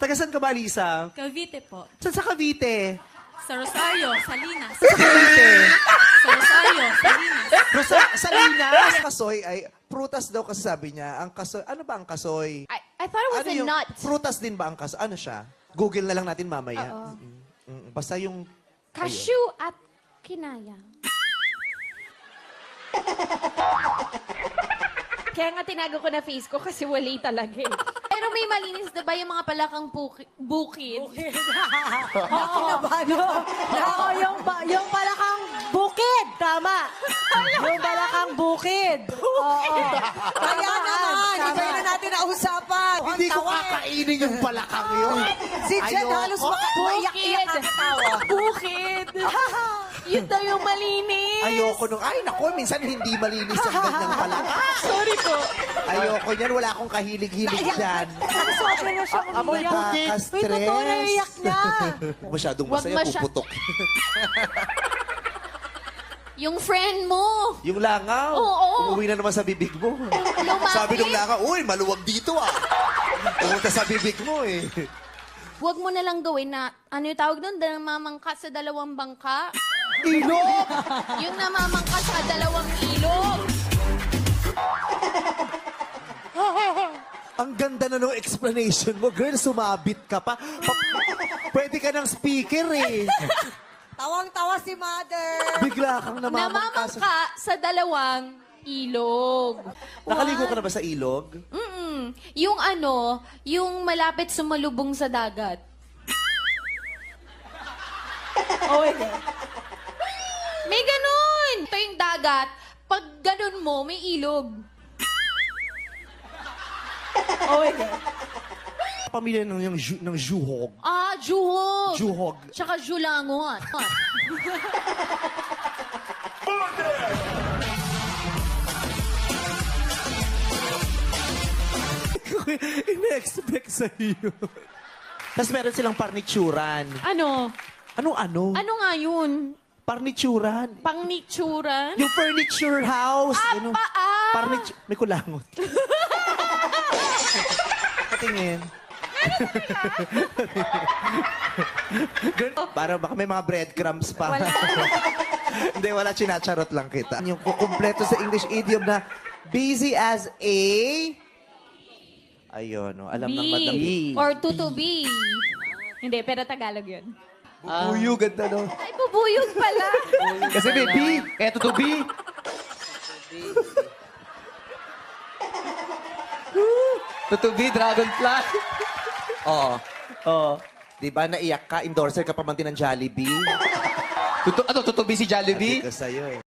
Taga saan ka ba, Lisa? Cavite po. Saan sa Cavite? Sa Rosario, Salinas. Sa Cavite? Sa Rosario, Salinas. Salinas? Kasoy ay, prutas daw kasi sabi niya. Ang kasoy, ano ba ang kasoy? I thought it was a nut. Prutas din ba ang kasoy? Ano siya? Google na lang natin mamaya. Oo. Basta yung... Cashew at kinaya. Kaya nga tinago ko na face ko kasi wala talaga eh. Pero may malinis na ba yung mga palakang bukid? Oo, yung palakang bukid. Tama. Yung palakang bukid. Oo. Kaya naman, iba na natin na usapan. Hindi ko kakainin yung balakang yun. Si Jen halos makaiyak-iyak kakatawa. Bukid! Yun daw yung malinis. Ayoko nung... Ay, naku, minsan hindi malinis ang ganyang balakang. Sorry po. Ayoko niyan. Wala akong kahilig-hilig dyan. Sobra na siya umiyak. Uy, Nakaka-stress. totoo na iyak niya. Masyadong Wag masaya, puputok. Yung friend mo. Yung langaw. Oo. Umuwi na naman sa bibig mo. Lumapit. Sabi nung langaw, uy, maluwag dito ah. Pumunta sa bibig mo eh. Huwag mo na lang gawin na, ano yung tawag doon? Namamangka sa dalawang bangka. Ilog! Yung namamangka sa dalawang ilog. Ang ganda na nung explanation mo. Girl, sumabit ka pa. Pwede ka ng speaker eh. Tawang-tawa si Mother. Bigla kang namamangka sa... Namamangka sa dalawang ilog. Nakaligo ka na ba sa ilog? Yung ano, yung malapit sumalubong sa dagat. Oh my God. May ganun! Ito yung dagat. Pag ganun mo, may ilog. Oh my God. Pamilya ng Juhog. Ah, juhog. Juhog. Tsaka julangon. Ina-expect sa iyo. Tapos meron silang parnitsuran. Ano? Ano? Ano nga yun? Parnitsuran. Pangnitsuran? Yung furniture house. Ano? May kulangot. Patingin. Girl, para baka may mga breadcrumbs pa. Wala. Hindi, wala. Chinacharot lang kita. Yung kukumpleto sa English idiom na busy as a... Ayun, no. Alam ng madam. Or to be. Hindi, pero Tagalog yun. Bubuyog, ganda, no? Ay, bubuyog pala. Kasi may B, kaya tutubi. Tutubi, dragonfly. Oo. Oo. Di ba, naiyak ka, endorser ka pa man din ng Jollibee? Tutubi si Jollibee. Sabi ko sa'yo eh.